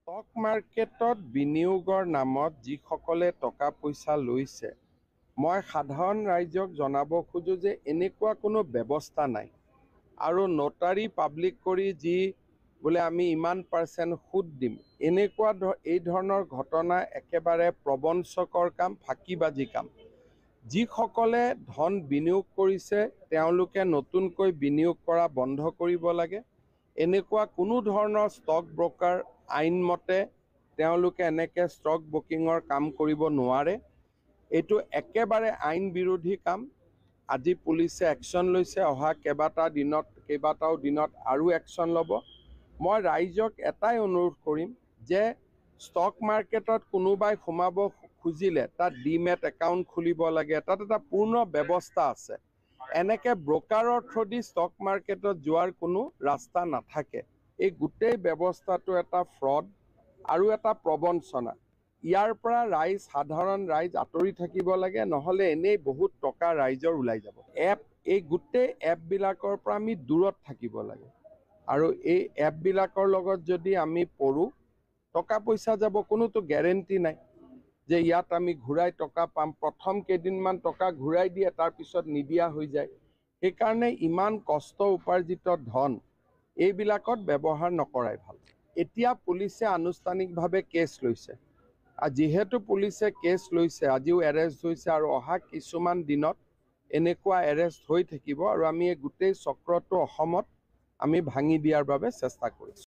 Stock মাৰ্কেটত বিনিয়োগৰ নামত যিসকলে টকা পইচা লৈছে, মই সাধাৰণ ৰাইজক জনাব খোজো যে এনেকুৱা কোনো ব্যৱস্থা নাই। আৰু নোটাৰী পাব্লিক কৰি যি বোলে আমি ইমান % সুদ দিম, এনেকুৱা এই ধৰণৰ ঘটনা একেবাৰে প্ৰবঞ্চকৰ কাম, ফাঁকিবাজি কাম। যিসকলে ধন বিনিয়োগ কৰিছে তেওঁলোকে নতুনকৈ বিনিয়োগ কৰা বন্ধ কৰিব লাগে। এনেকুৱা কোনো ধৰণৰ ষ্টক ব্ৰকাৰ আইনমতে তেওঁলোকে এনেকৈ ষ্টক ব্ৰকিঙৰ কাম কৰিব নোৱাৰে। এইটো একেবাৰে আইন বিৰোধী কাম। আজি পুলিচে একশ্যন লৈছে, অহা কেইবাটাও দিনত আৰু একশ্যন ল'ব। মই ৰাইজক এটাই অনুৰোধ কৰিম যে ষ্টক মাৰ্কেটত কোনোবাই সোমাব খুজিলে তাত ডিমেট একাউণ্ট খুলিব লাগে, তাত এটা পূৰ্ণ ব্যৱস্থা আছে। এনেকৈ ব্ৰকাৰৰ থ্ৰুদি ষ্টক মাৰ্কেটত যোৱাৰ কোনো ৰাস্তা নাথাকে। এই গোটেই ব্যৱস্থাটো এটা ফ্ৰড আৰু এটা প্ৰবঞ্চনা। ইয়াৰ পৰা সাধাৰণ ৰাইজ আঁতৰি থাকিব লাগে, নহ'লে এনেই বহুত টকা ৰাইজৰ ওলাই যাব। এই গোটেই এপবিলাকৰ পৰা আমি দূৰত থাকিব লাগে। আৰু এই এপবিলাকৰ লগত যদি আমি পৰোঁ, টকা পইচা যাব, কোনোতো গেৰেণ্টি নাই যে ইয়াত আমি ঘূৰাই টকা পাম। প্ৰথম কেইদিনমান টকা ঘূৰাই দিয়ে, তাৰপিছত নিদিয়া হৈ যায়। সেইকাৰণে ইমান কষ্ট উপাৰ্জিত ধন এইবিলাকত ব্যৱহাৰ নকৰাই ভাল। এতিয়া পুলিচে আনুষ্ঠানিকভাৱে কেছ লৈছে। যিহেতু পুলিচে কেছ লৈছে, আজিও এৰেষ্ট হৈছে আৰু অহা কিছুমান দিনত এনেকুৱা এৰেষ্ট হৈ থাকিব। আৰু আমি এই গোটেই চক্ৰটো অসমত আমি ভাঙি দিয়াৰ বাবে চেষ্টা কৰিছোঁ।